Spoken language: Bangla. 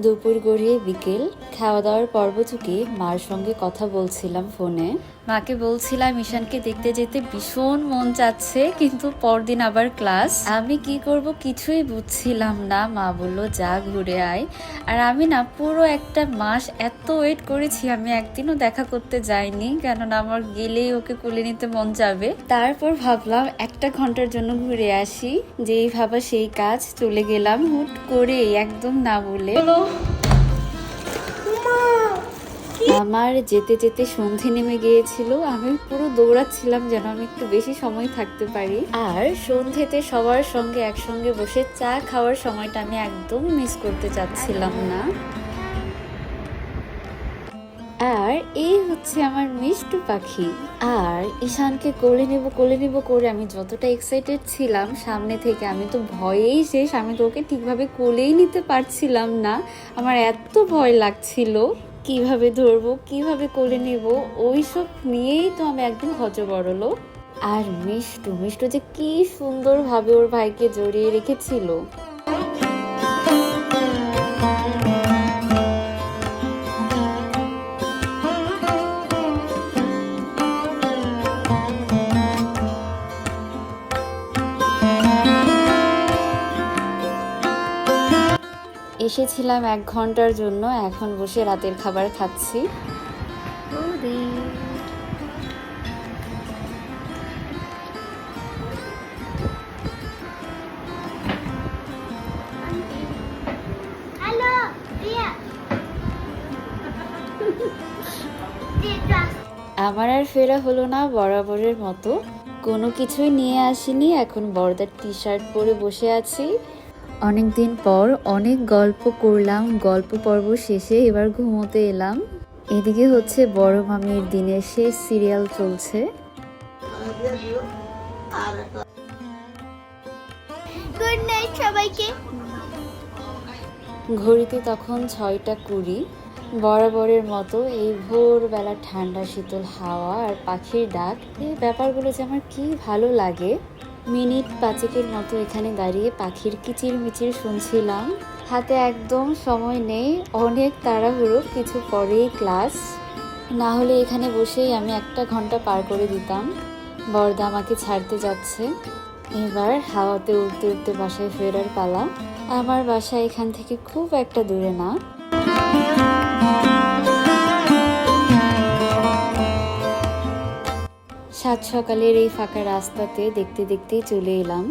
দুপুর গড়িয়ে বিকেল, খাওয়া দাওয়ার পর্ব চুকিয়ে মার সঙ্গে কথা বলছিলাম ফোনে। মাকে বলছিলাম ঈশানকে দেখতে যেতে ভীষণ মন চাচ্ছে, কিন্তু পরদিন আবার ক্লাস। আমি কি করব কিছুই বুঝছিলাম না। মা বলল যা ঘুরে আয়। আর আমি না পুরো একটা মাস এত ওয়েট করেছি, আমি একদিনও দেখা করতে যাইনি, কেননা আমার গেলেই ওকে কোলে নিতে মন যাবে। তারপর ভাবলাম একটা ঘন্টার জন্য ঘুরে আসি, যেই ভাবা সেই কাজ, চলে গেলাম হুট করে একদম না বলে। আমার যেতে যেতে সন্ধে নেমে গিয়েছিল। আমি পুরো দৌড়াচ্ছিলাম যেন আমি একটু বেশি সময় থাকতে পারি। আর সন্ধেতে সবার সঙ্গে একসঙ্গে বসে চা খাওয়ার সময়টা আমি একদম মিস করতে চাচ্ছিলাম না। আর এই হচ্ছে আমার মিষ্টু পাখি। আর ঈশানকে কোলে নেব করে আমি যতটা এক্সাইটেড ছিলাম, সামনে থেকে আমি তো ভয়েই শেষ। আমি তো ওকে ঠিকভাবে কোলেই নিতে পারছিলাম না। আমার এত ভয় লাগছিল, কিভাবে ধরবো, কিভাবে কোলে নেব, ওইসব নিয়েই তো আমি একদম হযবরল। আর মিষ্টু মিষ্টু যে কি সুন্দরভাবে ওর ভাইকে জড়িয়ে রেখেছিল। এসেছিলাম 1 ঘন্টার জন্য, এখন বসে রাতের খাবার খাচ্ছি। আমার আর ফেরা হলো না বরাবরের মতো, কোনো কিছুই নিয়ে আসিনি। এখন বড়দার টি শার্ট পরে বসে আছি। অনেকদিন পর অনেক গল্প করলাম, গল্প পর্ব শেষে এবার ঘুমোতে এলাম। এদিকে হচ্ছে বড় মামির দিনের শেষ সিরিয়াল চলছে। গুড নাইট সবাইকে। ঘড়িতে তখন 6টা 20। বরাবরের মতো এই ভোরবেলা ঠান্ডা শীতল হাওয়া আর পাখির ডাক, এই ব্যাপারগুলো যে আমার কি ভালো লাগে। মিনিট 5-এর মতো এখানে দাঁড়িয়ে পাখির কিচির মিচির শুনছিলাম। হাতে একদম সময় নেই, অনেক তাড়াহুড়ো, কিছু পরেই ক্লাস। না হলে এখানে বসেই আমি 1 ঘন্টা পার করে দিতাম। বড়দা আমাকে ছাড়তে যাচ্ছে। এবার হাওয়াতে উড়তে উড়তে বাসায় ফেরার পালা। আমার বাসা এখান থেকে খুব একটা দূরে না। সাত সকালের এই ফাঁকা রাস্তাতে দেখতে দেখতেই চলে এলাম।